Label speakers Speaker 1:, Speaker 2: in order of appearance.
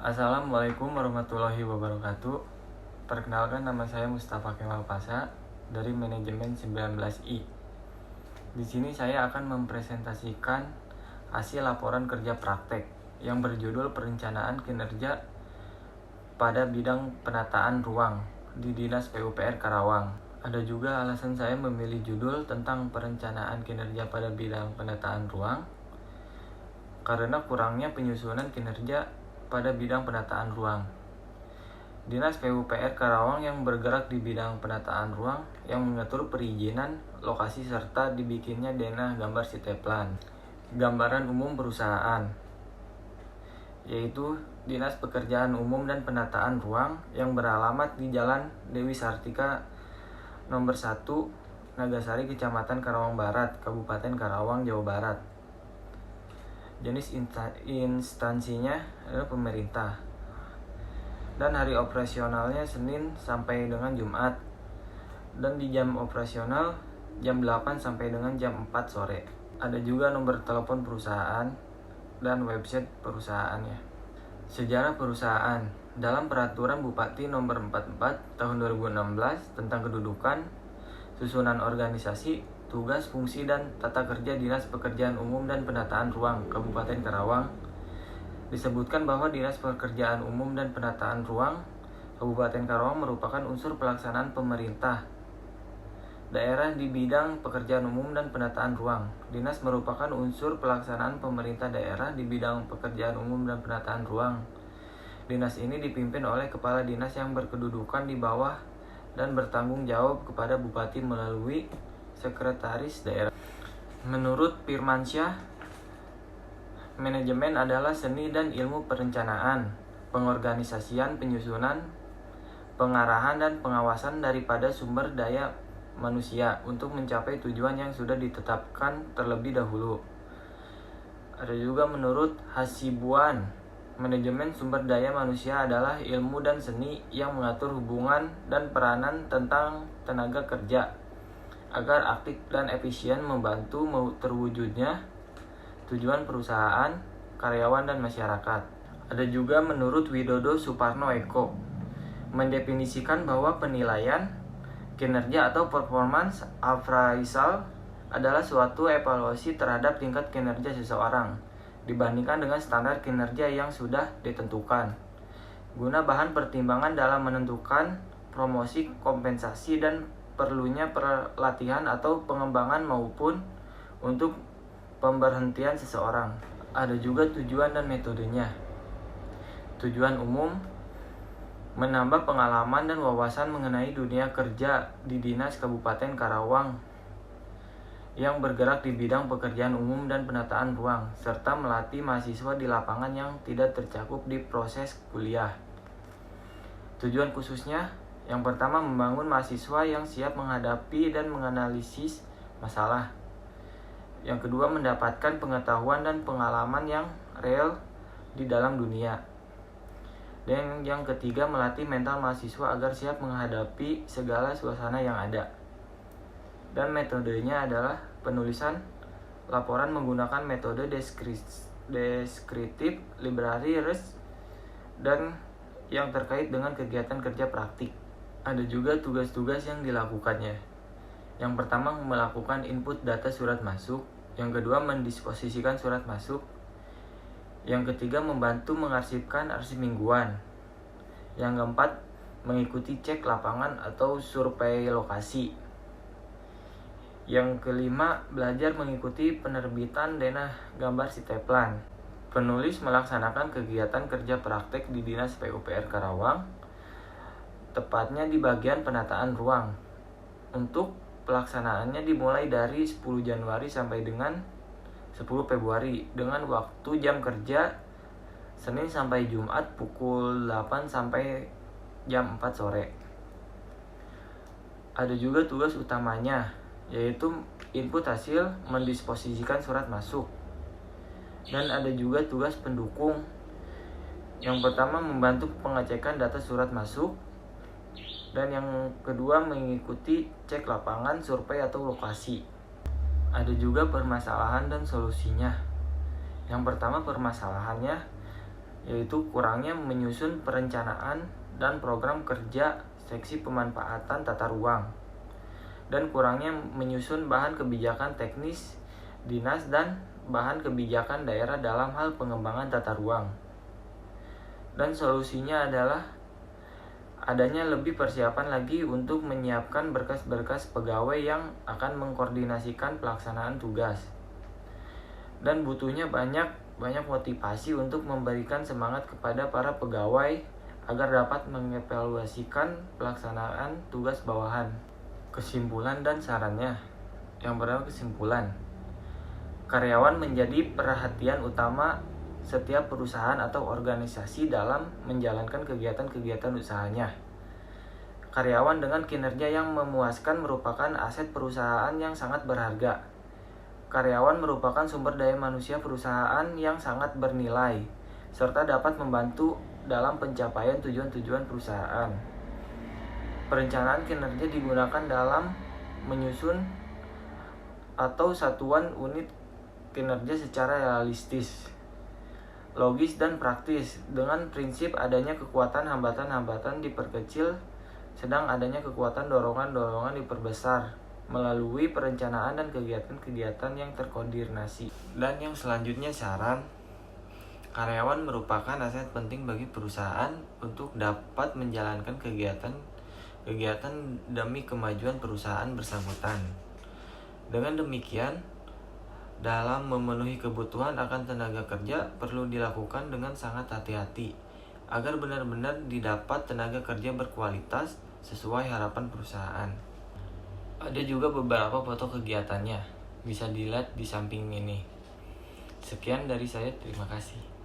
Speaker 1: Assalamualaikum warahmatullahi wabarakatuh. Perkenalkan, nama saya Mustafa Kemal Pasha dari Manajemen 19I. Di sini saya akan mempresentasikan hasil laporan kerja praktek yang berjudul Perencanaan Kinerja pada Bidang Penataan Ruang di Dinas PUPR Karawang. Ada juga alasan saya memilih judul tentang perencanaan kinerja pada bidang penataan ruang, karena kurangnya penyusunan kinerja pada bidang penataan ruang. Dinas PUPR Karawang yang bergerak di bidang penataan ruang yang mengatur perizinan lokasi serta dibikinnya denah gambar siteplan. Gambaran umum perusahaan, yaitu Dinas Pekerjaan Umum dan Penataan Ruang yang beralamat di Jalan Dewi Sartika nomor 1, Nagasari, Kecamatan Karawang Barat, Kabupaten Karawang, Jawa Barat. Jenis instansinya adalah pemerintah, dan hari operasionalnya Senin sampai dengan Jumat, dan di jam operasional jam 8 sampai dengan jam 4 sore. Ada juga nomor telepon perusahaan dan website perusahaannya. Sejarah perusahaan. Dalam Peraturan Bupati nomor 44 tahun 2016 tentang kedudukan, susunan organisasi, tugas, fungsi, dan tata kerja Dinas Pekerjaan Umum dan Penataan Ruang Kabupaten Karawang, disebutkan bahwa Dinas Pekerjaan Umum dan Penataan Ruang Kabupaten Karawang merupakan unsur pelaksanaan pemerintah daerah di bidang pekerjaan umum dan penataan ruang. Dinas merupakan unsur pelaksanaan pemerintah daerah di bidang pekerjaan umum dan penataan ruang. Dinas ini dipimpin oleh kepala dinas yang berkedudukan di bawah dan bertanggung jawab kepada Bupati melalui Sekretaris Daerah. Menurut Firmansyah, manajemen adalah seni dan ilmu perencanaan, pengorganisasian, penyusunan, pengarahan, dan pengawasan daripada sumber daya manusia untuk mencapai tujuan yang sudah ditetapkan terlebih dahulu. Ada juga menurut Hasibuan, manajemen sumber daya manusia adalah ilmu dan seni yang mengatur hubungan dan peranan tentang tenaga kerja agar aktif dan efisien membantu terwujudnya tujuan perusahaan, karyawan, dan masyarakat. Ada juga menurut Widodo Suparno Eko, mendefinisikan bahwa penilaian kinerja atau performance appraisal adalah suatu evaluasi terhadap tingkat kinerja seseorang dibandingkan dengan standar kinerja yang sudah ditentukan, guna bahan pertimbangan dalam menentukan promosi, kompensasi, dan perlunya pelatihan atau pengembangan maupun untuk pemberhentian seseorang. Ada juga tujuan dan metodenya. Tujuan umum, menambah pengalaman dan wawasan mengenai dunia kerja di Dinas Kabupaten Karawang yang bergerak di bidang pekerjaan umum dan penataan ruang, serta melatih mahasiswa di lapangan yang tidak tercakup di proses kuliah. Tujuan khususnya, yang pertama, membangun mahasiswa yang siap menghadapi dan menganalisis masalah. Yang kedua, mendapatkan pengetahuan dan pengalaman yang real di dalam dunia. Dan yang ketiga, melatih mental mahasiswa agar siap menghadapi segala suasana yang ada. Dan metodenya adalah penulisan laporan menggunakan metode deskriptif, libraries, dan yang terkait dengan kegiatan kerja praktik. Ada juga tugas-tugas yang dilakukannya. Yang pertama, melakukan input data surat masuk. Yang kedua, mendisposisikan surat masuk. Yang ketiga, membantu mengarsipkan arsip mingguan. Yang keempat, mengikuti cek lapangan atau survei lokasi. Yang kelima, belajar mengikuti penerbitan denah gambar siteplan. Penulis melaksanakan kegiatan kerja praktek di Dinas PUPR Karawang, tepatnya di bagian penataan ruang. Untuk pelaksanaannya dimulai dari 10 Januari sampai dengan 10 Februari dengan waktu jam kerja Senin sampai Jumat pukul 8 sampai jam 4 sore. Ada juga tugas utamanya, yaitu input hasil, mendisposisikan surat masuk. Dan ada juga tugas pendukung. Yang pertama, membantu pengecekan data surat masuk. Dan yang kedua, mengikuti cek lapangan, survei atau lokasi. Ada juga permasalahan dan solusinya. Yang pertama, permasalahannya yaitu kurangnya menyusun perencanaan dan program kerja seksi pemanfaatan tata ruang, dan kurangnya menyusun bahan kebijakan teknis dinas dan bahan kebijakan daerah dalam hal pengembangan tata ruang. Dan solusinya adalah adanya lebih persiapan lagi untuk menyiapkan berkas-berkas pegawai yang akan mengkoordinasikan pelaksanaan tugas. Dan butuhnya banyak motivasi untuk memberikan semangat kepada para pegawai agar dapat mengevaluasikan pelaksanaan tugas bawahan. Kesimpulan dan sarannya. Yang pertama, kesimpulan. Karyawan menjadi perhatian utama setiap perusahaan atau organisasi dalam menjalankan kegiatan-kegiatan usahanya. Karyawan dengan kinerja yang memuaskan merupakan aset perusahaan yang sangat berharga. Karyawan merupakan sumber daya manusia perusahaan yang sangat bernilai, serta dapat membantu dalam pencapaian tujuan-tujuan perusahaan. Perencanaan kinerja digunakan dalam menyusun atau satuan unit kinerja secara realistis, logis dan praktis, dengan prinsip adanya kekuatan hambatan-hambatan diperkecil, sedang adanya kekuatan dorongan-dorongan diperbesar melalui perencanaan dan kegiatan-kegiatan yang terkoordinasi. Dan yang selanjutnya, saran. Karyawan merupakan aset penting bagi perusahaan untuk dapat menjalankan kegiatan demi kemajuan perusahaan bersangkutan. Dengan demikian, dalam memenuhi kebutuhan akan tenaga kerja perlu dilakukan dengan sangat hati-hati agar benar-benar didapat tenaga kerja berkualitas sesuai harapan perusahaan. Ada juga beberapa foto kegiatannya, bisa dilihat di samping ini. Sekian dari saya, terima kasih.